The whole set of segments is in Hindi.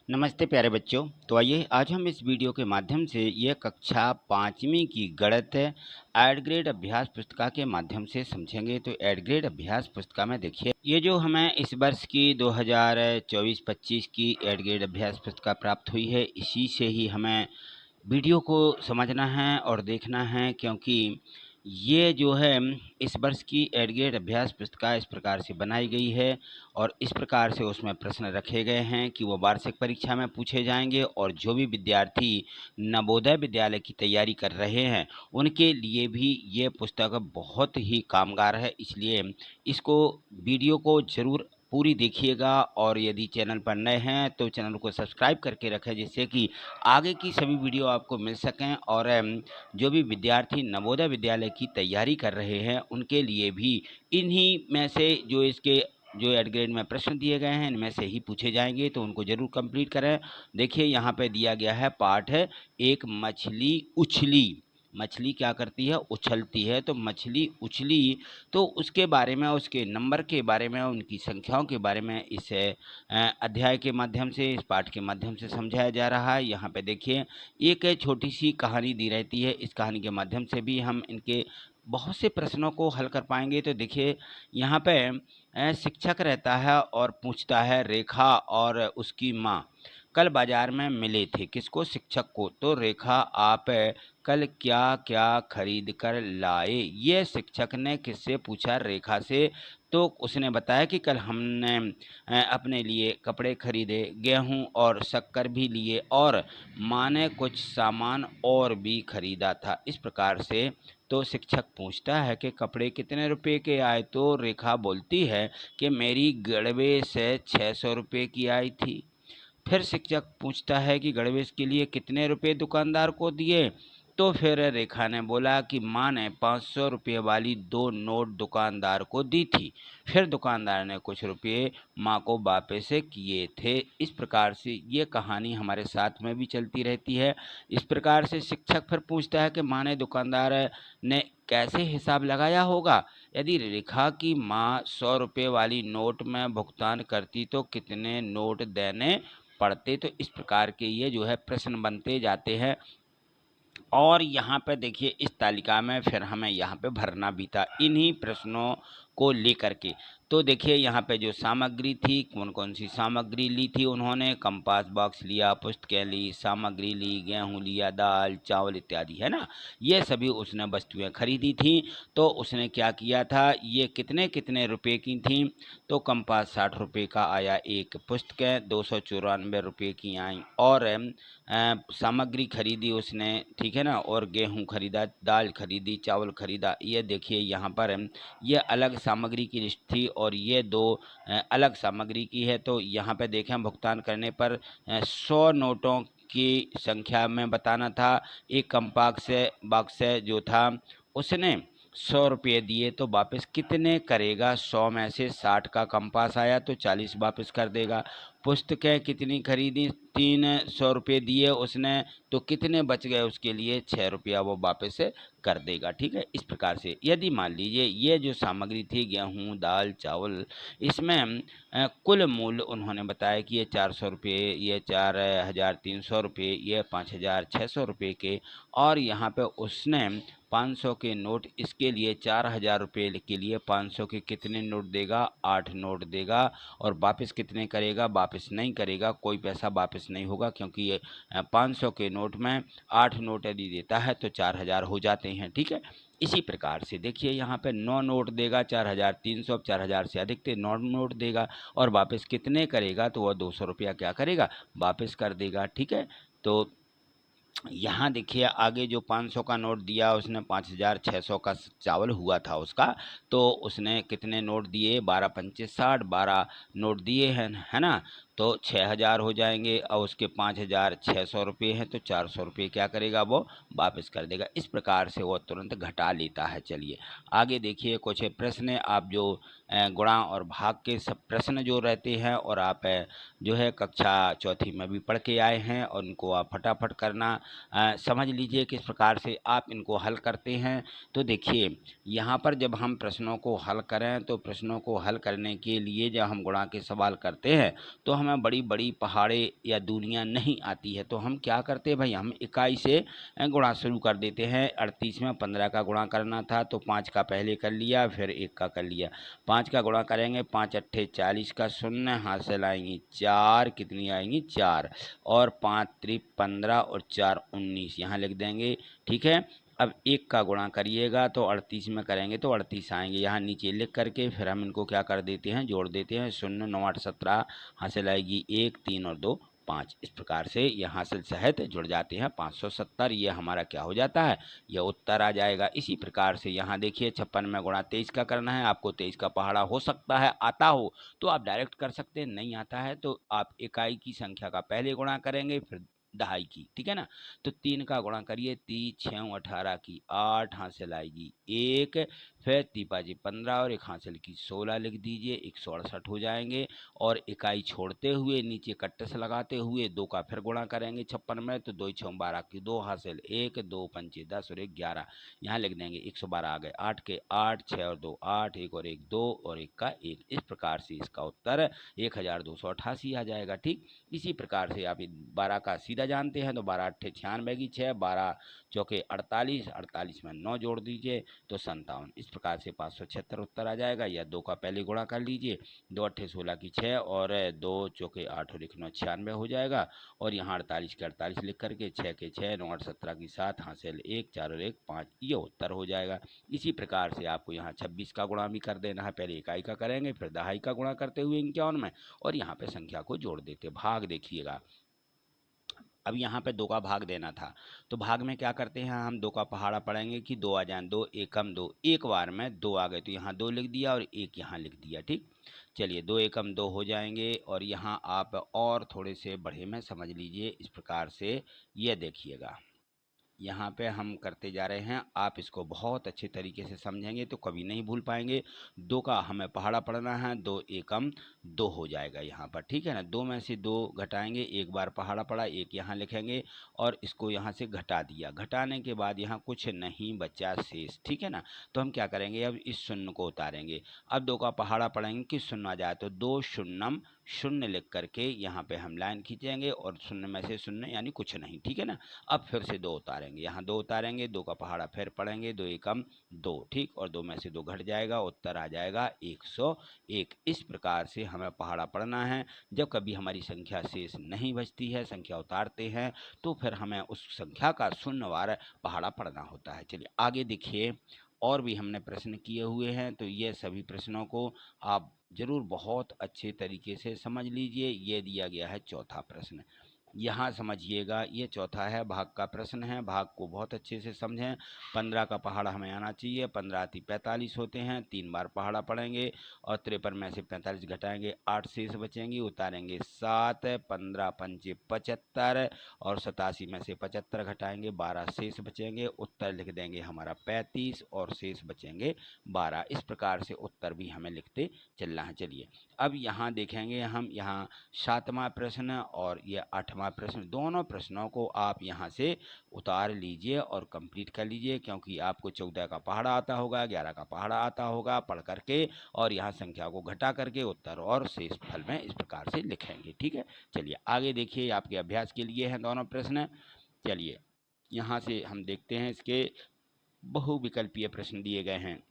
नमस्ते प्यारे बच्चों। तो आइए आज हम इस वीडियो के माध्यम से ये कक्षा 5वीं की गणित एड ग्रेड अभ्यास पुस्तिका के माध्यम से समझेंगे। तो एड ग्रेड अभ्यास पुस्तिका में देखिए ये जो हमें इस वर्ष की 2024-25 की एड ग्रेड अभ्यास पुस्तिका प्राप्त हुई है, इसी से ही हमें वीडियो को समझना है और देखना है, क्योंकि ये जो है इस वर्ष की एड ग्रेड अभ्यास पुस्तिका इस प्रकार से बनाई गई है और इस प्रकार से उसमें प्रश्न रखे गए हैं कि वो वार्षिक परीक्षा में पूछे जाएंगे। और जो भी विद्यार्थी नवोदय विद्यालय की तैयारी कर रहे हैं उनके लिए भी ये पुस्तक बहुत ही कामगार है, इसलिए इसको वीडियो को ज़रूर पूरी देखिएगा। और यदि चैनल पर नए हैं तो चैनल को सब्सक्राइब करके रखें, जिससे कि आगे की सभी वीडियो आपको मिल सकें। और जो भी विद्यार्थी नवोदय विद्यालय की तैयारी कर रहे हैं उनके लिए भी इन्हीं में से जो एड ग्रेड में प्रश्न दिए गए हैं इनमें से ही पूछे जाएंगे, तो उनको ज़रूर कंप्लीट करें। देखिए यहाँ पे दिया गया है पाठ है एक मछली उछली। मछली क्या करती है? उछलती है। तो मछली उछली, तो उसके बारे में, उसके नंबर के बारे में, उनकी संख्याओं के बारे में इस अध्याय के माध्यम से, इस पाठ के माध्यम से समझाया जा रहा है। यहाँ पे देखिए एक छोटी सी कहानी दी रहती है, इस कहानी के माध्यम से भी हम इनके बहुत से प्रश्नों को हल कर पाएंगे। तो देखिए यहाँ पे शिक्षक रहता है और पूछता है रेखा और उसकी माँ कल बाजार में मिले थे। किसको? शिक्षक को। तो रेखा आप कल क्या क्या खरीद कर लाए? ये शिक्षक ने किससे पूछा? रेखा से। तो उसने बताया कि कल हमने अपने लिए कपड़े खरीदे, गेहूं और शक्कर भी लिए और माँ ने कुछ सामान और भी खरीदा था। इस प्रकार से तो शिक्षक पूछता है कि कपड़े कितने रुपए के आए? तो रेखा बोलती है कि मेरी गड़बे से 600 रुपये की आई थी। फिर शिक्षक पूछता है कि गणवेश के लिए कितने रुपए दुकानदार को दिए? तो फिर रेखा ने बोला कि माँ ने 500 रुपये वाली 2 नोट दुकानदार को दी थी। फिर दुकानदार ने कुछ रुपये माँ को वापस किए थे। इस प्रकार से ये कहानी हमारे साथ में भी चलती रहती है। इस प्रकार से शिक्षक फिर पूछता है कि माँ ने दुकानदार ने कैसे हिसाब लगाया होगा? यदि रेखा की माँ 100 रुपये वाली नोट में भुगतान करती तो कितने नोट देने पढ़ते? तो इस प्रकार के ये जो है प्रश्न बनते जाते हैं। और यहाँ पे देखिए इस तालिका में फिर हमें यहाँ पे भरना भी था इन्हीं प्रश्नों को लेकर के। तो देखिए यहाँ पे जो सामग्री थी, कौन कौन सी सामग्री ली थी उन्होंने? कंपास बॉक्स लिया, पुस्तकें ली, सामग्री ली, गेहूँ लिया, दाल चावल इत्यादि, है ना। ये सभी उसने वस्तुएं खरीदी थी। तो उसने क्या किया था? ये कितने कितने रुपए की थी? तो कंपास 60 रुपये का आया एक, पुस्तकें 294 रुपये की आई और सामग्री खरीदी उसने, ठीक है ना, और गेहूं खरीदा, दाल खरीदी, चावल खरीदा। ये देखिए यहाँ पर ये अलग सामग्री की लिस्ट थी और ये दो अलग सामग्री की है। तो यहाँ पे देखें भुगतान करने पर 100 नोटों की संख्या में बताना था। एक कंपास बॉक्स जो था उसने 100 रुपये दिए, तो वापस कितने करेगा? 100 में से 60 का कंपास आया तो 40 वापस कर देगा। पुस्तकें कितनी खरीदी? 300 रुपये दिए उसने, तो कितने बच गए उसके लिए? 6 रुपया वो वापस कर देगा। ठीक है। इस प्रकार से यदि मान लीजिए ये जो सामग्री थी गेहूँ दाल चावल, इसमें कुल मूल्य उन्होंने बताया कि ये 400 रुपये, ये 4,300 रुपये, ये 5,600 रुपये के, और यहाँ पे उसने 500 के नोट, इसके लिए 4,000 रुपये के लिए 500 के कितने नोट देगा? 8 नोट देगा। और वापस कितने करेगा? वापस नहीं करेगा, कोई पैसा वापस नहीं होगा, क्योंकि ये 500 के नोट में 8 नोट यदि देता है तो 4,000 हो जाते हैं। ठीक है। इसी प्रकार से देखिए यहाँ पे 9 नोट देगा, 4,300, 4,000 से अधिक थे 9 नोट देगा और वापस कितने करेगा? तो वह 200 रुपया क्या करेगा? वापस कर देगा। ठीक है। तो यहाँ देखिए आगे जो 500 का नोट दिया उसने, 5,600 का चावल हुआ था उसका, तो उसने कितने नोट दिए? 12 पंचे 60, 12 नोट दिए हैं, है ना। तो 6,000 हो जाएंगे और उसके 5,600 रुपये हैं, तो 400 रुपये क्या करेगा? वो वापस कर देगा। इस प्रकार से वो तुरंत घटा लेता है। चलिए आगे देखिए कुछ प्रश्न आप जो गुणा और भाग के सब प्रश्न जो रहते हैं, और आप जो है कक्षा चौथी में भी पढ़ के आए हैं, और उनको आप फटाफट करना समझ लीजिए किस प्रकार से आप इनको हल करते हैं। तो देखिए यहाँ पर जब हम प्रश्नों को हल करें तो प्रश्नों को हल करने के लिए जब हम गुणा के सवाल करते हैं तो हमें बड़ी बड़ी पहाड़े या दूरियां नहीं आती है, तो हम क्या करते हैं भाई, हम इकाई से गुणा शुरू कर देते हैं। 38 में 15 का गुणा करना था तो 5 का पहले कर लिया, फिर 1 का कर लिया। 5 का गुणा करेंगे, 5 अट्ठे 40 का शून्य, हासिल आएंगी 4, कितनी आएंगी 4, और 5 त्रिक 15 और 4 19, यहाँ लिख देंगे। ठीक है, अब 1 का गुणा करिएगा तो 38 में करेंगे तो 38 आएंगे, यहाँ नीचे लिख करके फिर हम इनको क्या कर देते हैं, जोड़ देते हैं। 0 9 8 17, हासिल आएगी 1, 3 और 2 5। इस प्रकार से ये हासिल सहित जुड़ जाते हैं 570। ये हमारा क्या हो जाता है, यह उत्तर आ जाएगा। इसी प्रकार से यहाँ देखिए 56 में गुणा 23 का करना है। आपको 23 का पहाड़ा हो सकता है आता हो तो आप डायरेक्ट कर सकते हैं, नहीं आता है तो आप इकाई की संख्या का पहले गुणा करेंगे फिर दहाई की। ठीक है ना, तो 3 का गुणा करिए, 3 6 18 की 8, हासिल आएगी 1, फिर 3 5 15 और 1 हासिल की 16 लिख दीजिए, 168 हो जाएंगे। और इकाई छोड़ते हुए नीचे कट्टस लगाते हुए 2 का फिर गुणा करेंगे 56 में, तो 2 6 12 की 2, हासिल 1, 2 पंचे 10 और 1 11, यहाँ लिख देंगे 112 आ गए। 8 के 8, 6 और 2 8, 1 और 1 2 और 1 का 1। इस प्रकार से इसका उत्तर 1288 आ जाएगा। ठीक, इसी प्रकार से आप 12 का सीधा जानते हैं तो 12 अट्ठे 96 की 6, 12 चौके 48, 48 में 9 जोड़ दीजिए तो 57। इस प्रकार से 576 उत्तर आ जाएगा। या 2 का पहले गुणा कर लीजिए, 2 अट्ठे 16 की 6 और 2 चौके 8 और 1 9 96 हो जाएगा। और यहाँ 48 के 48 लिख करके 6 के 6 9 8 17 की 7, हासिल 1 4 और 1 5, ये उत्तर हो जाएगा। इसी प्रकार से आपको यहाँ 26 का गुणा भी कर देना है, पहले इकाई का करेंगे फिर दहाई का गुणा करते हुए 51 में, और यहाँ पे संख्या को जोड़ देते। भाग देखिएगा, अब यहाँ पे 2 का भाग देना था तो भाग में क्या करते हैं, हम 2 का पहाड़ा पढ़ेंगे कि 2 आ जाए, 2 एकम 2, एक बार में 2 आ गए तो यहाँ 2 लिख दिया और 1 यहाँ लिख दिया। ठीक, चलिए 2 एकम 2 हो जाएंगे। और यहाँ आप और थोड़े से बढ़े में समझ लीजिए, इस प्रकार से ये देखिएगा, यहाँ पे हम करते जा रहे हैं। आप इसको बहुत अच्छे तरीके से समझेंगे तो कभी नहीं भूल पाएंगे। 2 का हमें पहाड़ा पढ़ना है, 2 एकम 2 हो जाएगा यहाँ पर। ठीक है ना, 2 में से 2 घटाएंगे, एक बार पहाड़ा पड़ा, 1 यहाँ लिखेंगे और इसको यहाँ से घटा दिया। घटाने के बाद यहाँ कुछ नहीं बचा शेष। ठीक है ना, तो हम क्या करेंगे, अब इस शून्य को उतारेंगे। अब 2 का पहाड़ा पढ़ेंगे कि शून्य आ जाए तो 2 शून्यम शून्य लिख करके यहाँ पे हम लाइन खींचेंगे और शून्य में से शून्य यानी कुछ नहीं। ठीक है ना, अब फिर से 2 उतारेंगे, यहाँ 2 उतारेंगे, 2 का पहाड़ा फिर पढ़ेंगे, 2 एकम 2। ठीक, और 2 में से 2 घट जाएगा, उत्तर आ जाएगा 101। इस प्रकार से हमें पहाड़ा पढ़ना है। जब कभी हमारी संख्या शेष नहीं बचती है, संख्या उतारते हैं, तो फिर हमें उस संख्या का शून्यवार पहाड़ा पढ़ना होता है। चलिए आगे देखिए, और भी हमने प्रश्न किए हुए हैं, तो ये सभी प्रश्नों को आप जरूर बहुत अच्छे तरीके से समझ लीजिए। ये दिया गया है चौथा प्रश्न, यहाँ समझिएगा, ये चौथा है, भाग का प्रश्न है। भाग को बहुत अच्छे से समझें। 15 का पहाड़ा हमें आना चाहिए, 15 आती 45 होते हैं, 3 बार पहाड़ा पढ़ेंगे और 53 में से 45 घटाएंगे, 8 शेष बचेंगी, उतारेंगे 7, 15 पंचे 75 और 87 में से 75 घटाएंगे, 12 शेष बचेंगे, उत्तर लिख देंगे हमारा 35 और शेष बचेंगे 12। इस प्रकार से उत्तर भी हमें लिखते चलना है। चलिए अब यहाँ देखेंगे हम, यहाँ 7वां प्रश्न और ये 8वां प्रश्न, दोनों प्रश्नों को आप यहाँ से उतार लीजिए और कंप्लीट कर लीजिए, क्योंकि आपको 14 का पहाड़ा आता होगा, 11 का पहाड़ा आता होगा पढ़ करके, और यहाँ संख्या को घटा करके उत्तर और शेष फल में इस प्रकार से लिखेंगे। ठीक है, चलिए आगे देखिए, आपके अभ्यास के लिए हैं दोनों प्रश्न। चलिए यहाँ से हम देखते हैं, इसके बहुविकल्पीय प्रश्न दिए गए हैं,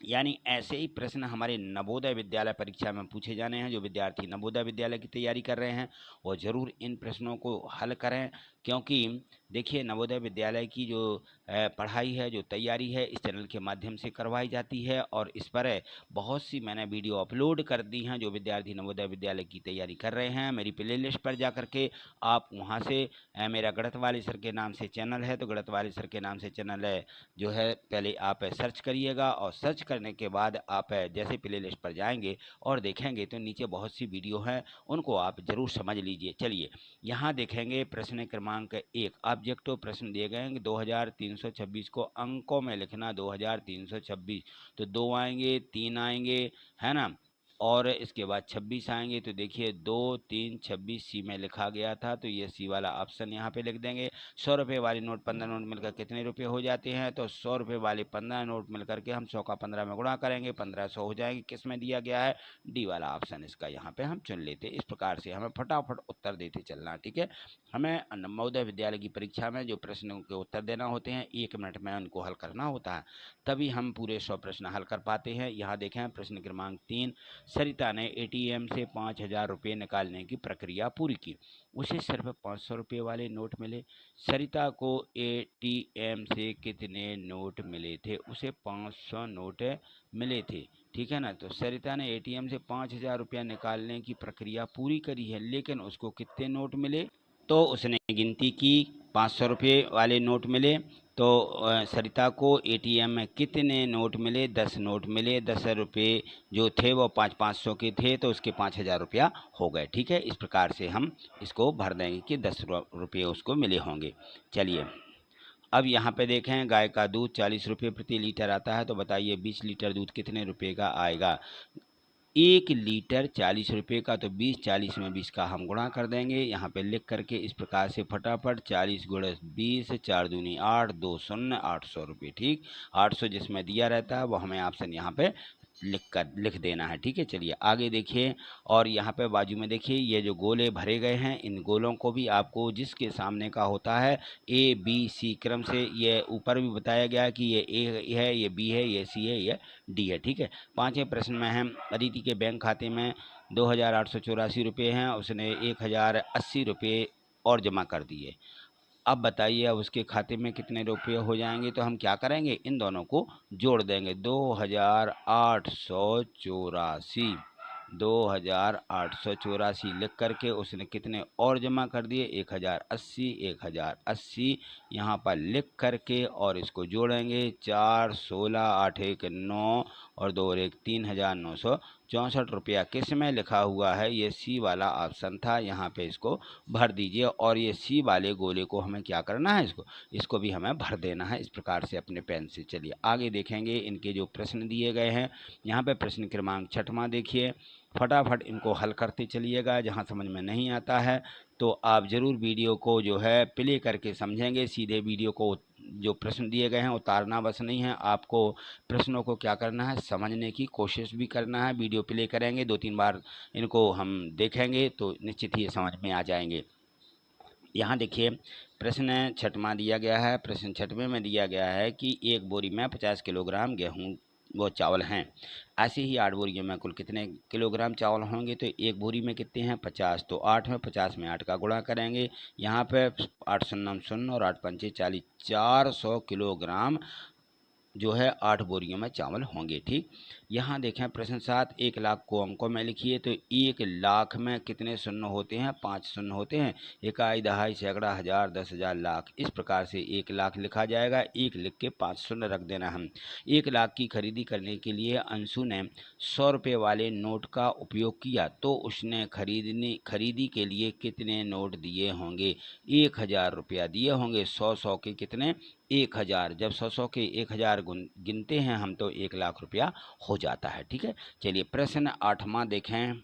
यानी ऐसे ही प्रश्न हमारे नवोदय विद्यालय परीक्षा में पूछे जाने हैं। जो विद्यार्थी नवोदय विद्यालय की तैयारी कर रहे हैं वो ज़रूर इन प्रश्नों को हल करें, क्योंकि देखिए नवोदय विद्यालय की जो पढ़ाई है, जो तैयारी है, इस चैनल के माध्यम से करवाई जाती है और इस पर बहुत सी मैंने वीडियो अपलोड कर दी हैं। जो विद्यार्थी नवोदय विद्यालय की तैयारी कर रहे हैं, मेरी प्ले लिस्ट पर जा करके आप वहाँ से मेरा गणित वाले सर के नाम से चैनल है, तो गणित वाले सर के नाम से चैनल जो है पहले आप सर्च करिएगा, और सर्च करने के बाद आप जैसे प्ले लिस्ट पर जाएंगे और देखेंगे तो नीचे बहुत सी वीडियो हैं, उनको आप ज़रूर समझ लीजिए। चलिए यहाँ देखेंगे प्रश्न क्रमांक 1, ऑब्जेक्टिव प्रश्न दिए गए हैं 2326 को अंकों में लिखना। 2326 तो 2 आएंगे, 3 आएंगे, है ना, और इसके बाद 26 आएंगे तो देखिए 2, 3, 26 सी में लिखा गया था, तो ये सी वाला ऑप्शन यहाँ पे लिख देंगे। 100 रुपये वाले नोट 15 नोट मिलकर कितने रुपए हो जाते हैं, तो 100 रुपये वाले 15 नोट मिलकर के हम 100 का 15 में गुणा करेंगे, 1500 हो जाएंगे। किस में दिया गया है, डी वाला ऑप्शन इसका यहाँ पे हम चुन लेते। इस प्रकार से हमें फटाफट उत्तर देते चलना, ठीक है। हमें नवोदय विद्यालय की परीक्षा में जो प्रश्नों के उत्तर देना होते हैं 1 मिनट में उनको हल करना होता है, तभी हम पूरे 100 प्रश्न हल कर पाते हैं। यहाँ देखें प्रश्न क्रमांक 3, सरिता ने एटीएम से 5000 रुपये निकालने की प्रक्रिया पूरी की, उसे सिर्फ 500 रुपये वाले नोट मिले। सरिता को एटीएम से कितने नोट मिले थे, उसे 500 नोट मिले थे, ठीक है ना। तो सरिता ने एटीएम से 5000 रुपया निकालने की प्रक्रिया पूरी करी है, लेकिन उसको कितने नोट मिले, तो उसने गिनती की 500 रुपये वाले नोट मिले। तो सरिता को एटीएम में कितने नोट मिले, 10 नोट मिले। 10 रुपये जो थे वो 500 के थे, तो उसके 5000 रुपया हो गए, ठीक है। इस प्रकार से हम इसको भर देंगे कि 10 रुपये उसको मिले होंगे। चलिए अब यहाँ पे देखें, गाय का दूध 40 रुपये प्रति लीटर आता है, तो बताइए 20 लीटर दूध कितने रुपये का आएगा। 1 लीटर 40 रुपये का, तो 20 40 में 20 का हम गुणा कर देंगे। यहाँ पे लिख करके इस प्रकार से फटाफट 40 गुणे 20, 4 दूनी 8, 2 शून्य 800 रुपये, ठीक। 800 जिसमें दिया रहता है वो हमें ऑप्शन यहाँ पे लिख देना है, ठीक है। चलिए आगे देखिए, और यहाँ पे बाजू में देखिए ये जो गोले भरे गए हैं, इन गोलों को भी आपको जिसके सामने का होता है ए बी सी क्रम से, ये ऊपर भी बताया गया है कि ये ए है, ये बी है, ये सी है, ये डी है, ठीक है। 5वें प्रश्न में है, अदिति के बैंक खाते में 2884 रुपये हैं, उसने 1080 रुपये और जमा कर दिए। अब बताइए अब उसके खाते में कितने रुपये हो जाएंगे, तो हम क्या करेंगे, इन दोनों को जोड़ देंगे। 2884 लिख करके उसने कितने और जमा कर दिए, 1080 यहाँ पर लिख करके और इसको जोड़ेंगे। 4 16 8 1 9 और 2 और 1 3964 रुपया किस में लिखा हुआ है, ये सी वाला ऑप्शन था, यहाँ पे इसको भर दीजिए। और ये सी वाले गोले को हमें क्या करना है, इसको भी हमें भर देना है, इस प्रकार से अपने पेन से। चलिए आगे देखेंगे इनके जो प्रश्न दिए गए हैं। यहाँ पे प्रश्न क्रमांक 6वां देखिए, फटाफट इनको हल करते चलिएगा। जहाँ समझ में नहीं आता है तो आप ज़रूर वीडियो को जो है प्ले करके समझेंगे, सीधे वीडियो को जो प्रश्न दिए गए हैं उतारना बस नहीं है, आपको प्रश्नों को क्या करना है, समझने की कोशिश भी करना है। वीडियो प्ले करेंगे, 2-3 बार इनको हम देखेंगे तो निश्चित ही समझ में आ जाएंगे। यहाँ देखिए प्रश्न 6वां दिया गया है। प्रश्न 6वें में दिया गया है कि एक बोरी में 50 किलोग्राम गेहूँ वो चावल हैं, ऐसे ही 8 बोरियों में कुल कितने किलोग्राम चावल होंगे, तो एक बोरी में कितने हैं 50, तो 8 में 50 में 8 का गुणा करेंगे। यहाँ पे 8 शून्य शून्य और 8 पंचे 40, 400 किलोग्राम जो है 8 बोरियों में चावल होंगे, ठीक। यहाँ देखें प्रश्न 7, 1 लाख को अंकों में लिखिए, तो 1 लाख में कितने शून्य होते हैं, 5 शून्य होते हैं। इकाई, दहाई, सैकड़ा, हज़ार, 10,000, लाख, इस प्रकार से 1 लाख लिखा जाएगा। 1 लिख के 5 शून्य रख देना। हम 1 लाख की खरीदी करने के लिए अंशु ने 100 रुपये वाले नोट का उपयोग किया, तो उसने खरीदी के लिए कितने नोट दिए होंगे, 1000 रुपया दिए होंगे। 100 के कितने, 1000, जब 100 के 1000 गिनते हैं हम तो 1 लाख रुपया हो जाता है, ठीक है। चलिए प्रश्न 8वां देखें,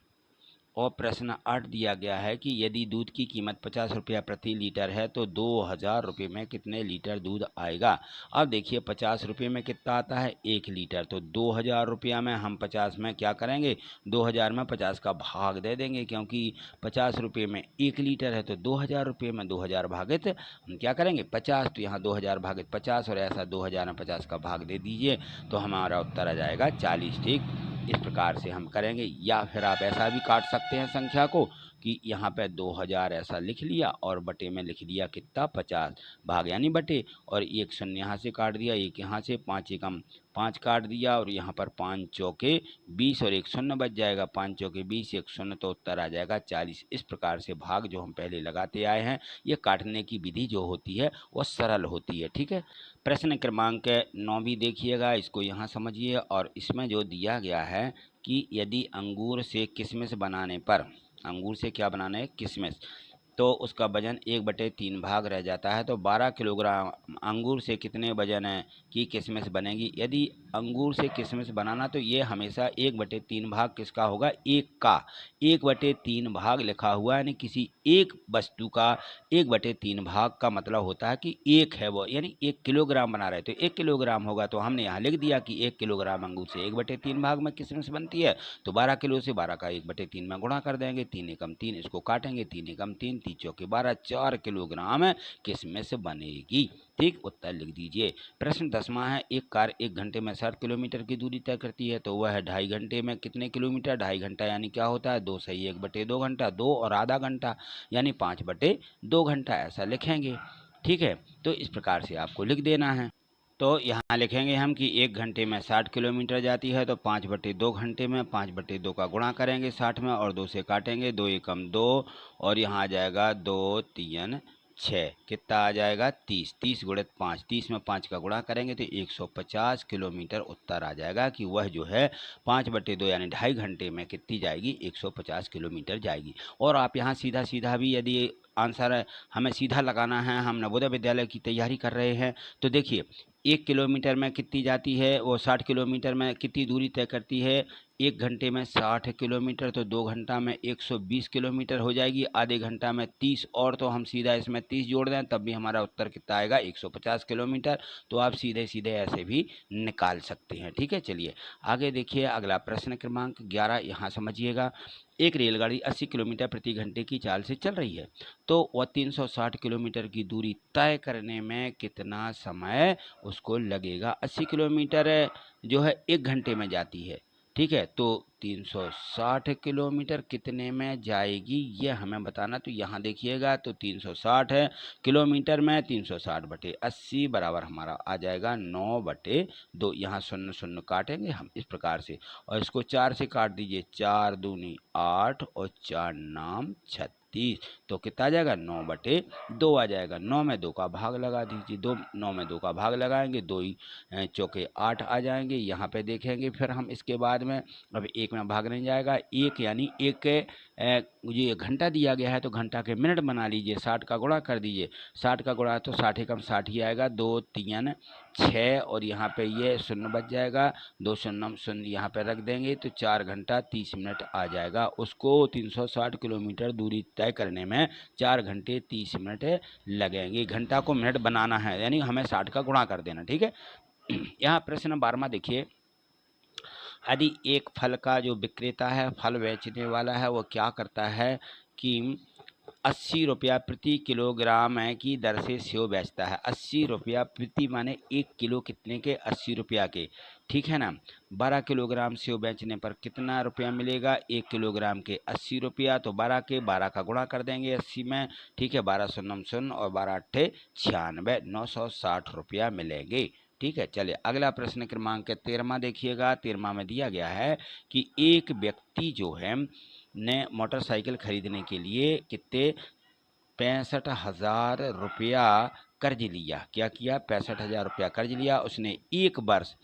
और प्रश्न 8 दिया गया है कि यदि दूध की कीमत 50 रुपया प्रति लीटर है तो 2000 रुपये में कितने लीटर दूध आएगा। अब देखिए 50 रुपये में कितना आता है, 1 लीटर, तो 2000 रुपया में हम 50 में क्या करेंगे, 2000 में 50 का भाग दे देंगे, क्योंकि 50 रुपये में 1 लीटर है, तो 2000 रुपये में 2000 भागित हम क्या करेंगे 50, तो यहाँ 2000 भागित 50 और ऐसा 2000 में 50 का भाग दे दीजिए, तो हमारा उत्तर आ जाएगा 40, ठीक। इस प्रकार से हम करेंगे, या फिर आप ऐसा भी काट सकते हैं संख्या को कि यहाँ पे 2000 ऐसा लिख लिया और बटे में लिख दिया कितना 50, भाग यानी बटे, और 1 शून्य यहाँ से काट दिया, 1 यहाँ से, 5 एकम 5 काट दिया, और यहाँ पर 5 चौके 20 और 1 शून्य बच जाएगा, 5 चौके 20 1 शून्य, तो उत्तर आ जाएगा 40। इस प्रकार से भाग जो हम पहले लगाते आए हैं, ये काटने की विधि जो होती है वो सरल होती है, ठीक है। प्रश्न क्रमांक 9 भी देखिएगा, इसको यहाँ समझिए, और इसमें जो दिया गया है कि यदि अंगूर से किशमिश बनाने पर, अंगूर से क्या बनाना है, किशमिश, तो उसका वजन 1/3 भाग रह जाता है। तो 12 किलोग्राम अंगूर से कितने वजन की किशमिश बनेगी। यदि अंगूर से किशमिश बनाना तो ये हमेशा 1/3 भाग किसका होगा, एक का। 1/3 भाग लिखा हुआ है, यानी किसी एक वस्तु का 1/3 भाग का मतलब होता है कि एक है वो, यानी 1 किलोग्राम बना रहे तो 1 किलोग्राम होगा। तो हमने यहाँ लिख दिया कि 1 किलोग्राम अंगूर से 1/3 भाग में किशमिश बनती है। तो 12 किलो से 12 का 1/3 में गुणा कर देंगे, 3 एकम 3, इसको काटेंगे, 3 एकम 3, 3 चौके 12, 4 किलोग्राम किशमिश बनेगी। ठीक, उत्तर लिख दीजिए। प्रश्न 10वां है, एक कार 1 घंटे में 60 किलोमीटर की दूरी तय करती है, तो वह 2.5 घंटे में कितने किलोमीटर। 2.5 घंटा यानी क्या होता है, 2 सही 1/2 घंटा, 2 और आधा घंटा यानी 5/2 घंटा, ऐसा लिखेंगे। ठीक है, तो इस प्रकार से आपको लिख देना है। तो यहाँ लिखेंगे हम कि 1 घंटे में 60 किलोमीटर जाती है, तो 5/2 घंटे में 5/2 का गुणा करेंगे 60 में और 2 से काटेंगे, 2 एकम 2 और यहाँ आ जाएगा 2 3 6, कितना आ जाएगा 30, 30 गुणित 5, 30 में 5 का गुणा करेंगे तो 150 किलोमीटर उत्तर आ जाएगा कि वह जो है 5/2 यानी 2.5 घंटे में कितनी जाएगी, 150 किलोमीटर जाएगी। और आप यहाँ सीधा सीधा भी यदि आंसर हमें सीधा लगाना है, हम नवोदय विद्यालय की तैयारी कर रहे हैं, तो देखिए 1 किलोमीटर में कितनी जाती है, वो 60 किलोमीटर में कितनी दूरी तय करती है, 1 घंटे में 60 किलोमीटर, तो 2 घंटा में 120 किलोमीटर हो जाएगी, आधे घंटा में 30 और तो हम सीधा इसमें 30 जोड़ दें तब भी हमारा उत्तर कितना आएगा, 150 किलोमीटर। तो आप सीधे सीधे ऐसे भी निकाल सकते हैं। ठीक है, चलिए आगे देखिए अगला प्रश्न क्रमांक 11, यहाँ समझिएगा। एक रेलगाड़ी 80 किलोमीटर प्रति घंटे की चाल से चल रही है, तो वह 360 किलोमीटर की दूरी तय करने में कितना समय उसको लगेगा। 80 किलोमीटर जो है 1 घंटे में जाती है। ठीक है, तो 360 किलोमीटर कितने में जाएगी ये हमें बताना। तो यहाँ देखिएगा, तो 360 किलोमीटर में 360/80 बराबर हमारा आ जाएगा 9/2। यहाँ 0 0 काटेंगे हम इस प्रकार से, और इसको 4 से काट दीजिए, 4 दूनी 8 और 4 नाम 36, तो कितना आ जाएगा, 9/2 आ जाएगा। 9 में 2 का भाग लगा दीजिए, 9 में 2 का भाग लगाएंगे, 2 ही चौके 8 आ जाएंगे। यहाँ पे देखेंगे फिर हम इसके बाद में, अब 1 में भाग नहीं जाएगा, 1 यानी 1 ये घंटा दिया गया है तो घंटा के मिनट बना लीजिए, 60 का गुणा कर दीजिए, 60 का गुणा तो 60 एकम 60 ही आएगा, 2 3 6 और यहाँ पे ये 0 बच जाएगा, 2 0 0 यहाँ पे रख देंगे तो 4 घंटा 30 मिनट आ जाएगा। उसको 360 किलोमीटर दूरी तय करने में 4 घंटे 30 मिनट लगेंगे। घंटा को मिनट बनाना है, यानी हमें 60 का गुणा कर देना। ठीक है, यहाँ प्रश्न 12वां देखिए। यदि एक फल का जो विक्रेता है, फल बेचने वाला है, वो क्या करता है कि 80 रुपया प्रति किलोग्राम की दर से सेव बेचता है। 80 रुपया प्रति माने 1 किलो कितने के, 80 रुपया के। ठीक है ना, 12 किलोग्राम सेव बेचने पर कितना रुपया मिलेगा, 1 किलोग्राम के 80 रुपया। तो 12 का गुणा कर देंगे 80 में। ठीक है, 12 0 0 और 12 8 96, 960 रुपया मिलेंगे। ठीक है, चलिए अगला प्रश्न क्रमांक 13वां देखिएगा। 13वां में दिया गया है कि एक व्यक्ति जो है ने मोटरसाइकिल खरीदने के लिए कितने 65,000 रुपया कर्ज लिया। क्या किया, 65,000 रुपया कर्ज लिया। उसने 1 वर्ष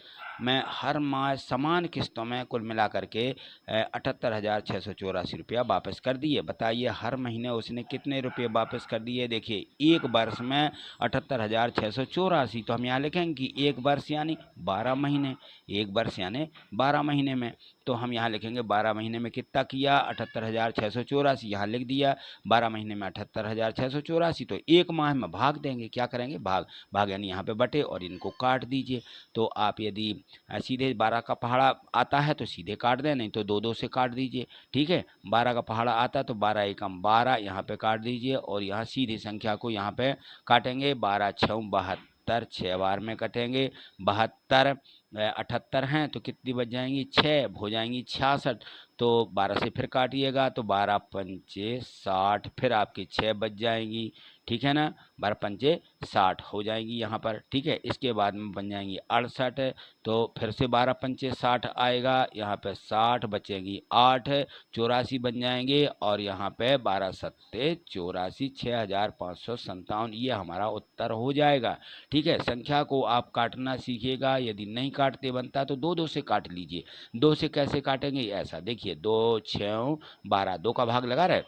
में हर माह समान किस्तों में कुल मिलाकर के 78,684 रुपया वापस कर दिए। बताइए हर महीने उसने कितने रुपये वापस कर दिए। देखिए 1 वर्ष में 78,684, तो हम यहाँ लिखेंगे कि 1 वर्ष यानी 12 महीने, 1 वर्ष यानी 12 महीने में। तो हम यहाँ लिखेंगे 12 महीने में कितना किया, 78,684, यहाँ लिख दिया। 12 महीने में 78,684, तो 1 माह में भाग देंगे, क्या करेंगे, भाग यानी यहाँ पे बटे और इनको काट दीजिए। तो आप यदि सीधे 12 का पहाड़ा आता है तो सीधे काट दें, नहीं तो 2 से काट दीजिए। ठीक है, 12 का पहाड़ा आता है तो 12 एकम 12 यहाँ पे काट दीजिए और यहाँ सीधी संख्या को यहाँ पे काटेंगे। 12 6 72, 6 बार में कटेंगे। 72 78 हैं तो कितनी बच जाएंगी, 6 हो जाएंगी 66। तो 12 से फिर काटिएगा तो 12 पंचे 60, फिर आपकी 6 बच जाएंगी। ठीक है ना, 12 पंचे 60 हो जाएंगी यहाँ पर। ठीक है, इसके बाद में बन जाएंगी 68, तो फिर से 12 पंचे 60 आएगा, यहाँ पे 60 बचेंगी 8, 84 बन जाएंगे और यहाँ पे 12 सत्ते 84, 6,557, ये हमारा उत्तर हो जाएगा। ठीक है, संख्या को आप काटना सीखिएगा, यदि नहीं काटते बनता तो 2 से काट लीजिए। 2 से कैसे काटेंगे, ऐसा देखिए, 2 6 12, 2 का भाग लगा रहे,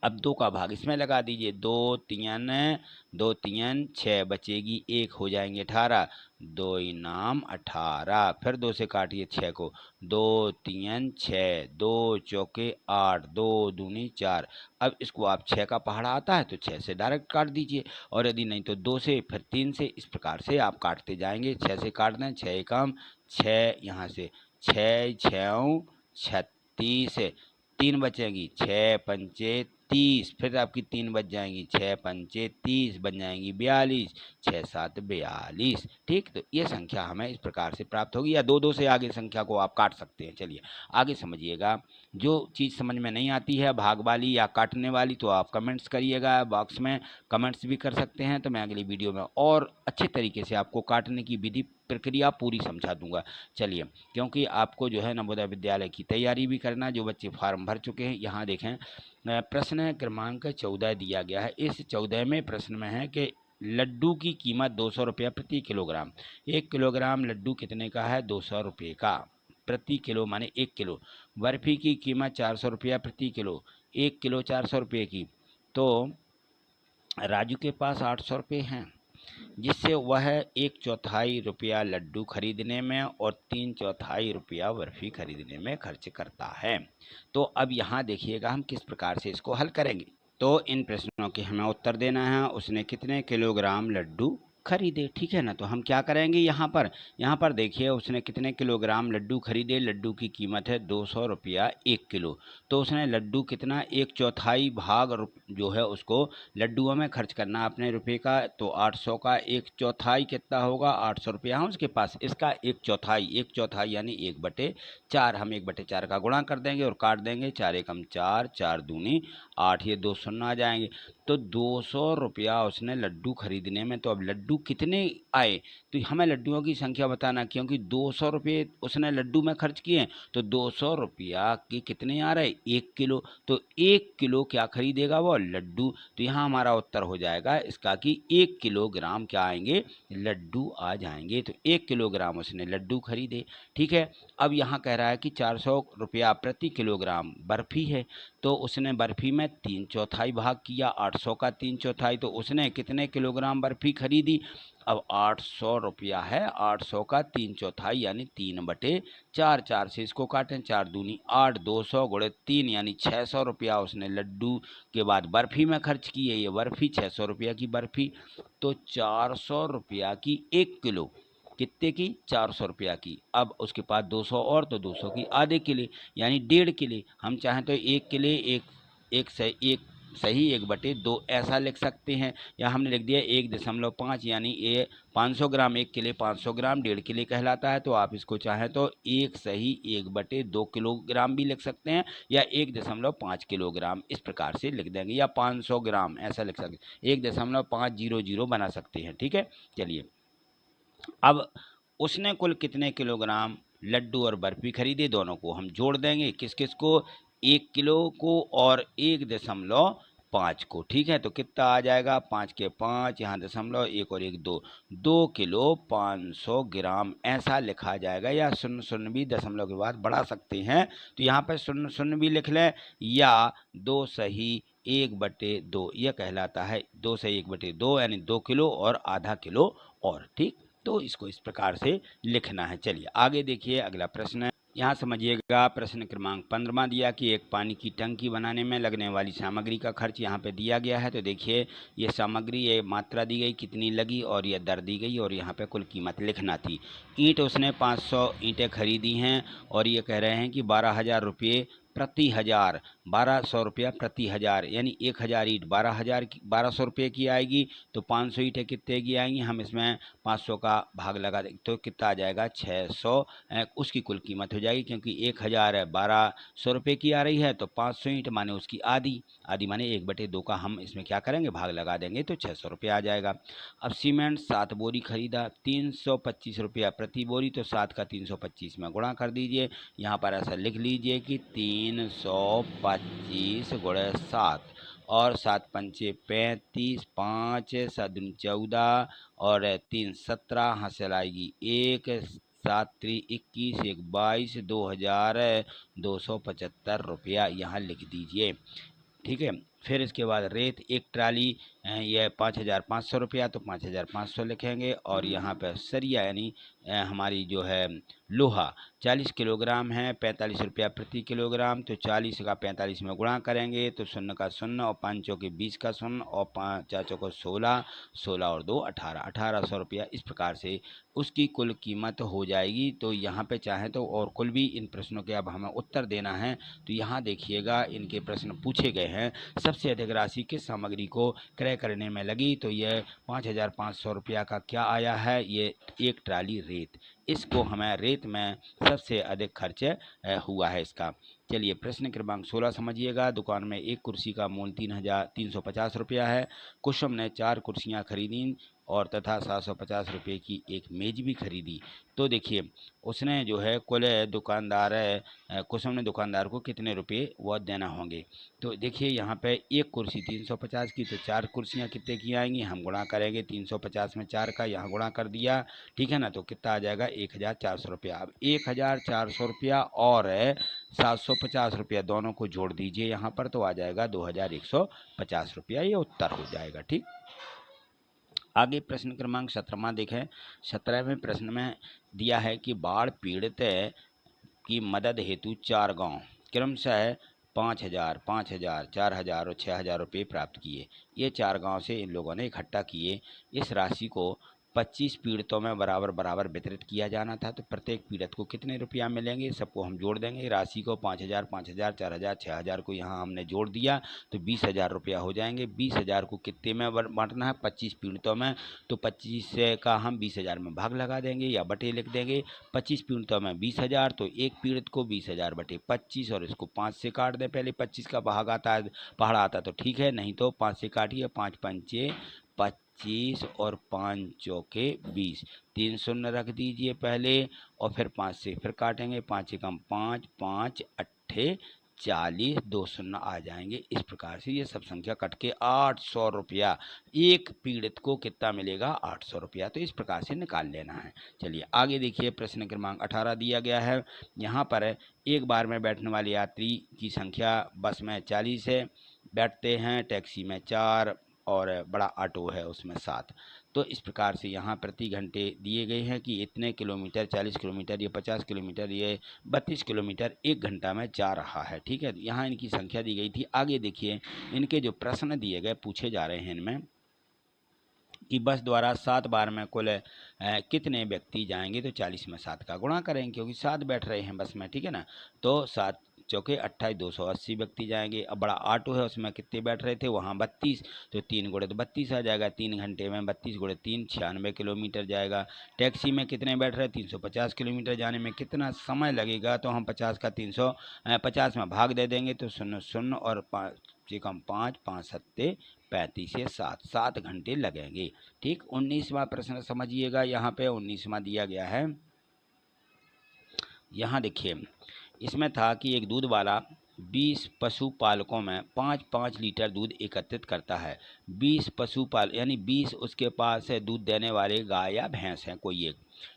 अब 2 का भाग इसमें लगा दीजिए, 2 तीन 6 बचेगी 1 हो जाएंगे 18, 2 नाम 18, फिर 2 से काटिए 6 को, 2 तीन 6, 2 चौके 8, 2 दूनी 4। अब इसको आप 6 का पहाड़ा आता है तो 6 से डायरेक्ट काट दीजिए, और यदि नहीं तो 2 से, फिर 3 से, इस प्रकार से आप काटते जाएंगे। 6 से काट दें, 6 एकम 6, यहाँ से 6 6 36, 3 बचेंगी, 6 पंचे 30, फिर आपकी 3 बच जाएंगी, 6 पंचे 30 बन जाएंगी 42, 6 7 42। ठीक, तो ये संख्या हमें इस प्रकार से प्राप्त होगी, या 2 2 से आगे संख्या को आप काट सकते हैं। चलिए आगे समझिएगा। जो चीज़ समझ में नहीं आती है भाग वाली या काटने वाली, तो आप कमेंट्स करिएगा, बॉक्स में कमेंट्स भी कर सकते हैं, तो मैं अगली वीडियो में और अच्छे तरीके से आपको काटने की विधि प्रक्रिया पूरी समझा दूंगा। चलिए, क्योंकि आपको जो है नवोदय विद्यालय की तैयारी भी करना, जो बच्चे फॉर्म भर चुके हैं, यहाँ देखें प्रश्न क्रमांक 14 दिया गया है। इस 14 में प्रश्न में है कि लड्डू की कीमत 200 रुपया प्रति किलोग्राम। 1 किलोग्राम लड्डू कितने का है? 200 रुपये का प्रति किलो, माने 1 किलो। बर्फ़ी की कीमत 400 रुपया प्रति किलो, 1 किलो 400 रुपये की। तो राजू के पास 800 रुपये हैं, जिससे वह 1/4 रुपया लड्डू खरीदने में और 3/4 रुपया बर्फ़ी खरीदने में खर्च करता है। तो अब यहाँ देखिएगा हम किस प्रकार से इसको हल करेंगे। तो इन प्रश्नों के हमें उत्तर देना है। उसने कितने किलोग्राम लड्डू खरीदे, ठीक है ना। तो हम क्या करेंगे, यहाँ पर देखिए उसने कितने किलोग्राम लड्डू खरीदे। लड्डू की कीमत है 200 रुपया 1 किलो। तो उसने लड्डू कितना, 1/4 भाग जो है उसको लड्डुओं में खर्च करना अपने रुपये का। तो 800 का 1/4 कितना होगा, 800 रुपया है उसके पास। इसका 1/4 यानी 1/4, हम 1/4 का गुणा कर देंगे और काट देंगे। 4 एकम 4, 4 दूनी 8, ये 2 शून्य आ जाएंगे। तो 200 रुपया उसने लड्डू खरीदने में। तो अब लड्डू कितने आए, तो हमें लड्डुओं की संख्या बताना, क्योंकि 200 रुपये उसने लड्डू में खर्च किए, तो 200 रुपया के कितने आ रहे, 1 किलो। तो 1 किलो क्या खरीदेगा वो, लड्डू। तो यहाँ हमारा उत्तर हो जाएगा इसका कि 1 किलोग्राम क्या आएंगे, लड्डू आ जाएंगे। तो 1 किलोग्राम उसने लड्डू खरीदे, ठीक है। अब यहाँ कह रहा है कि 400 रुपया प्रति किलोग्राम बर्फ़ी है, तो उसने बर्फ़ी में 3/4 भाग किया, 800 का 3/4, तो उसने कितने किलोग्राम बर्फ़ी खरीदी। अब 800 रुपया है, 800 का 3/4 यानी 3/4, 4 से इसको काटें, 4 दूनी 8, 200 गुणे 3 यानी 600 रुपया उसने लड्डू के बाद बर्फ़ी में खर्च की है। ये बर्फ़ी 600 रुपया की बर्फ़ी। तो 400 रुपया की 1 किलो, कितने की, 400 रुपया की। अब उसके पास 200 और, तो 200 की आधे किले यानी 1.5 किले। हम चाहें तो 1 किले, एक सही 1/2 ऐसा लिख सकते हैं, या हमने लिख दिया 1.5 यानी ये 500 ग्राम, 1 किले 500 ग्राम 1.5 किले कहलाता है। तो आप इसको चाहें तो 1 सही 1/2 किलोग्राम भी लिख सकते हैं, या 1.5 किलोग्राम इस प्रकार से लिख देंगे, या 500 ग्राम ऐसा लिख सकते हैं, 1.500 बना सकते हैं, ठीक है। चलिए, अब उसने कुल कितने किलोग्राम लड्डू और बर्फ़ी खरीदे, दोनों को हम जोड़ देंगे। किस किस को, 1 किलो को और 1.5 को, ठीक है। तो कितना आ जाएगा, 5 के 5, यहाँ दशमलव 1 और 1 2, 2 किलो 500 ग्राम ऐसा लिखा जाएगा, या 0 भी दशमलव के बाद बढ़ा सकते हैं। तो यहाँ पर 0 भी लिख लें, या 2 सही 1/2 यह कहलाता है। 2 सही 1/2 यानी 2 किलो और आधा किलो और, ठीक। तो इसको इस प्रकार से लिखना है। चलिए आगे देखिए, अगला प्रश्न है, यहाँ समझिएगा। प्रश्न क्रमांक 15 दिया कि एक पानी की टंकी बनाने में लगने वाली सामग्री का खर्च यहाँ पे दिया गया है। तो देखिए, ये सामग्री, ये मात्रा दी गई, कितनी लगी और ये दर दी गई, और यहाँ पे कुल कीमत लिखना थी। ईंट उसने 500 ईंटें खरीदी हैं, और ये कह रहे हैं कि 12,000 रुपये प्रति हज़ार, 1200 रुपया प्रति हज़ार, यानी 1000 ईंट 1200 रुपये की आएगी। तो 500 ईंटें कितने की आएंगी, हम इसमें 500 का भाग लगा दें, तो कितना आ जाएगा, 600 उसकी कुल कीमत हो जाएगी। क्योंकि 1000 है, 1200 रुपये की आ रही है, तो 500 ईंट माने उसकी आधी माने 1/2 का हम इसमें क्या करेंगे, भाग लगा देंगे, तो 600 रुपया आ जाएगा। अब सीमेंट 7 बोरी खरीदा, 325 रुपया प्रति बोरी। तो 7 का 325 में गुणा कर दीजिए। यहाँ पर ऐसा लिख लीजिए कि 325 गुणे 7, और 7 पंचे 35, 5 7 दूनी 14, और 3 17, हासिल आएगी 1, 7 3 21, 1 22, 2275 रुपया यहाँ लिख दीजिए, ठीक है। फिर इसके बाद रेत एक ट्राली यह 5,500 रुपया, तो 5,500 लिखेंगे। और यहाँ पर सरिया यानी हमारी जो है लोहा 40 किलोग्राम है, 45 रुपया प्रति किलोग्राम, तो 40 का 45 में गुणा करेंगे तो 0 का 0 और 5 चौके 20 का 0 और 5 4 चौके 16, 16 और 2 18, 1800 रुपया। इस प्रकार से उसकी कुल कीमत हो जाएगी। तो यहाँ पे चाहें तो और कुल भी इन प्रश्नों के अब हमें उत्तर देना है। तो यहाँ देखिएगा इनके प्रश्न पूछे गए हैं। सबसे अधिक राशि किस सामग्री को क्रय करने में लगी, तो यह 5,500 रुपया का क्या आया है, ये एक ट्राली रेत। इसको हमें रेत में सबसे अधिक खर्च हुआ है इसका। चलिए प्रश्न क्रमांक 16 समझिएगा। दुकान में एक कुर्सी का मूल्य 3,350 रुपया है। कुसुम ने 4 कुर्सियां खरीदी और तथा 750 रुपये की एक मेज भी खरीदी। तो देखिए उसने जो है कुल दुकानदार कुसुम ने दुकानदार को कितने रुपए वो देना होंगे। तो देखिए यहाँ पे एक कुर्सी 350 की, तो 4 कुर्सियाँ कितने की आएंगी, हम गुणा करेंगे 350 में 4 का यहाँ गुणा कर दिया, ठीक है ना। तो कितना आ जाएगा 1,400 रुपया। अब 1,400 रुपया और 750 रुपया दोनों को जोड़ दीजिए यहाँ पर, तो आ जाएगा 2,150 रुपया। ये उत्तर हो जाएगा। ठीक, आगे प्रश्न क्रमांक 17वां देखें। 17वें प्रश्न में दिया है कि बाढ़ पीड़ित की मदद हेतु 4 गांव क्रमशः 5,000, 5,000, 4,000 और 6,000 रुपये प्राप्त किए। ये 4 गांव से इन लोगों ने इकट्ठा किए। इस राशि को 25 पीड़ितों में बराबर बराबर वितरित किया जाना था। तो प्रत्येक पीड़ित को कितने रुपया मिलेंगे, सबको हम जोड़ देंगे। राशि को 5,000, 5,000, 4,000, 6,000 को यहाँ हमने जोड़ दिया तो 20,000 रुपया हो जाएंगे। 20,000 को कितने में बांटना है, 25 पीड़ितों में। तो 25 का हम 20,000 में भाग लगा देंगे या बटे लिख देंगे। 25 पीड़ितों में 20,000, तो एक पीड़ित को 20,000 बटे 25, और इसको 5 से काट दें। पहले 25 का भाग आता है, पहाड़ा आता तो ठीक है, नहीं तो 5 से काटिए। 5 पंचे 25 और 5 चौके 20, 3 शून्य रख दीजिए पहले और फिर 5 से फिर काटेंगे। 5 एकम 5, 5 अट्ठे 40, 2 शून्य आ जाएंगे। इस प्रकार से ये सब संख्या कट के 800 रुपया, एक पीड़ित को कितना मिलेगा, 800 रुपया। तो इस प्रकार से निकाल लेना है। चलिए आगे देखिए प्रश्न क्रमांक 18 दिया गया है। यहाँ पर एक बार में बैठने वाले यात्री की संख्या बस में 40 है, बैठते हैं, टैक्सी में 4 और बड़ा ऑटो है उसमें 7। तो इस प्रकार से यहाँ प्रति घंटे दिए गए हैं कि इतने किलोमीटर, 40 किलोमीटर, ये 50 किलोमीटर, ये 32 किलोमीटर एक घंटा में जा रहा है। ठीक है, यहाँ इनकी संख्या दी गई थी। आगे देखिए इनके जो प्रश्न दिए गए पूछे जा रहे हैं इनमें कि बस द्वारा 7 बार में कुल कितने व्यक्ति जाएंगे, तो 40 में 7 का गुणा करेंगे क्योंकि 7 बैठ रहे हैं बस में, ठीक है ना। तो 7 चौके 28, 280 व्यक्ति जाएंगे। अब बड़ा ऑटो है उसमें कितने बैठ रहे थे, वहाँ 32, तो 3 गुणे तो 32 आ जाएगा। 3 घंटे में 32 गुणे 3 96 किलोमीटर जाएगा। टैक्सी में कितने बैठ रहे, 350 किलोमीटर जाने में कितना समय लगेगा, तो हम 50 का 350 में भाग दे देंगे, तो 0 0 और 5 एकम 5, 5 सत्ते 35 से 7 घंटे लगेंगे। ठीक, 19वां प्रश्न समझिएगा। यहाँ पे 19वां दिया गया है। यहाँ देखिए इसमें था कि एक दूध वाला 20 पशुपालकों में 5-5 लीटर दूध एकत्रित करता है। 20 पशुपाल यानी 20 उसके पास है दूध देने वाले गाय या भैंस हैं कोई एक,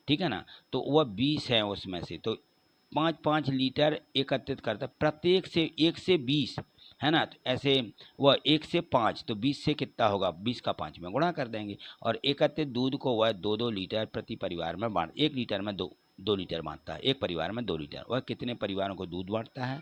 ठीक है ना। तो वह 20 हैं उसमें से, तो 5-5 लीटर एकत्रित करता, प्रत्येक से 1 से 20 है ना। तो ऐसे वह 1 से 5, तो 20 से कितना होगा, 20 का 5 में गुणा कर देंगे। और एकत्रित दूध को वह 2-2 लीटर प्रति परिवार में बांट, 1 लीटर में 2 लीटर बांटता है, एक परिवार में 2 लीटर। वह कितने परिवारों को दूध बांटता है,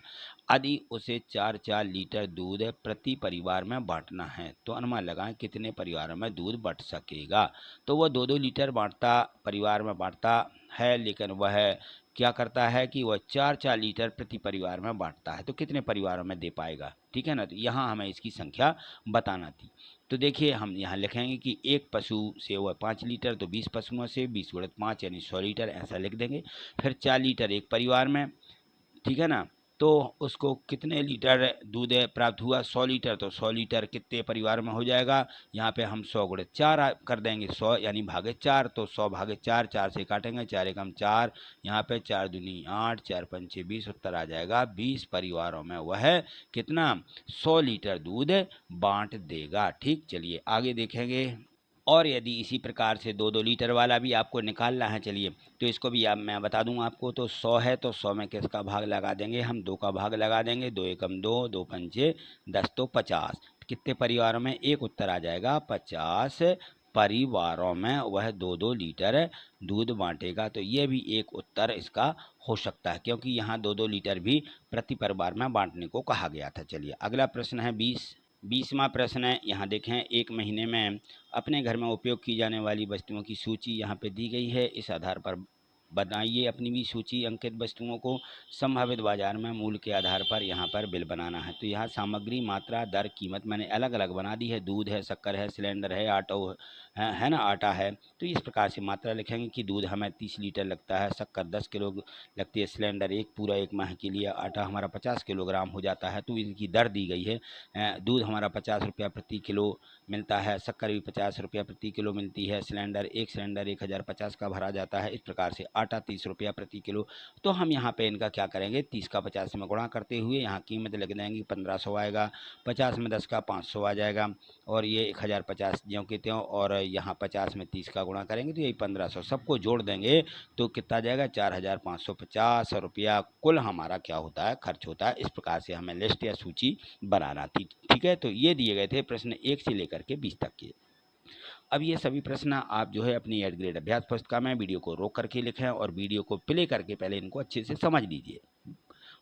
यदि उसे 4-4 लीटर दूध प्रति परिवार में बांटना है तो अनुमान लगाएं कितने परिवारों में दूध बट सकेगा। तो वह 2-2 लीटर बांटता परिवार में बांटता है, लेकिन वह क्या करता है कि वह 4-4 लीटर प्रति परिवार में बांटता है, तो कितने परिवारों में दे पाएगा, ठीक है ना। तो यहाँ हमें इसकी संख्या बताना थी। तो देखिए हम यहाँ लिखेंगे कि एक पशु से वह 5 लीटर, तो 20 पशुओं से 20 गुणित 5 यानी 100 लीटर ऐसा लिख देंगे। फिर 4 लीटर एक परिवार में, ठीक है ना। तो उसको कितने लीटर दूध प्राप्त हुआ, 100 लीटर, तो 100 लीटर कितने परिवार में हो जाएगा, यहाँ पे हम 100 गुणे 4 कर देंगे, 100 यानी भागे 4, तो 100 भागे 4, 4 से काटेंगे, 4 एकम 4, यहाँ पे 4 दूनी 8, 4 पंचे 20, उत्तर आ जाएगा 20 परिवारों में वह कितना 100 लीटर दूध बांट देगा। ठीक, चलिए आगे देखेंगे। और यदि इसी प्रकार से 2-2 लीटर वाला भी आपको निकालना है, चलिए तो इसको भी आप मैं बता दूं आपको। तो 100 है तो 100 में किसका भाग लगा देंगे हम, 2 का भाग लगा देंगे। 2 एकम 2, 2 पंचे 10, तो 50। कितने परिवारों में, एक उत्तर आ जाएगा 50 परिवारों में वह 2-2 लीटर दूध बांटेगा। तो ये भी एक उत्तर इसका हो सकता है, क्योंकि यहाँ 2-2 लीटर भी प्रति परिवार में बांटने को कहा गया था। चलिए अगला प्रश्न है 20वां प्रश्न है। यहाँ देखें, एक महीने में अपने घर में उपयोग की जाने वाली वस्तुओं की सूची यहाँ पे दी गई है। इस आधार पर बनाइए अपनी भी सूची। अंकित वस्तुओं को संभावित बाजार में मूल्य के आधार पर यहाँ पर बिल बनाना है। तो यहाँ सामग्री, मात्रा, दर, कीमत मैंने अलग अलग बना दी है। दूध है, शक्कर है, सिलेंडर है, आटा है ना, आटा है। तो इस प्रकार से मात्रा लिखेंगे कि दूध हमें 30 लीटर लगता है, शक्कर 10 किलो लगती है, सिलेंडर पूरा एक माह के लिए, आटा हमारा 50 किलोग्राम हो जाता है। तो इनकी दर दी गई है। दूध हमारा 50 रुपया प्रति किलो मिलता है, शक्कर भी 50 रुपया प्रति किलो मिलती है, सिलेंडर 1050 का भरा जाता है। इस प्रकार से आटा 30 रुपया प्रति किलो। तो हम यहाँ पे इनका क्या करेंगे, 30 का 50 में गुणा करते हुए यहाँ कीमत लिख देंगे 1500 आएगा, 50 में 10 का 500 आ जाएगा, और ये 1050 ज्यों के त्यों, और यहाँ 50 में 30 का गुणा करेंगे तो यही 1500, सबको जोड़ देंगे तो कितना आ जाएगा, 4550 रुपया कुल हमारा क्या होता है, खर्च होता है। इस प्रकार से हमें लिस्ट या सूची बनाना थी। ठीक है, तो ये दिए गए थे प्रश्न 1 से लेकर के 20 तक के। अब ये सभी प्रश्न आप जो है अपनी 8th ग्रेड अभ्यास पुस्तिका में वीडियो को रोक करके लिखें और वीडियो को प्ले करके पहले इनको अच्छे से समझ लीजिए।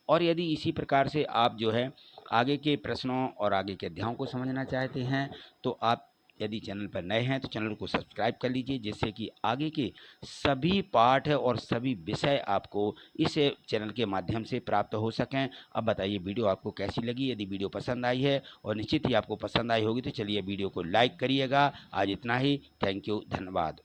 और यदि इसी प्रकार से आप जो है आगे के प्रश्नों और आगे के अध्यायों को समझना चाहते हैं तो आप यदि चैनल पर नए हैं तो चैनल को सब्सक्राइब कर लीजिए, जिससे कि आगे के सभी पाठ और सभी विषय आपको इस चैनल के माध्यम से प्राप्त हो सकें। अब बताइए वीडियो आपको कैसी लगी। यदि वीडियो पसंद आई है, और निश्चित ही आपको पसंद आई होगी, तो चलिए वीडियो को लाइक करिएगा। आज इतना ही। थैंक यू, धन्यवाद।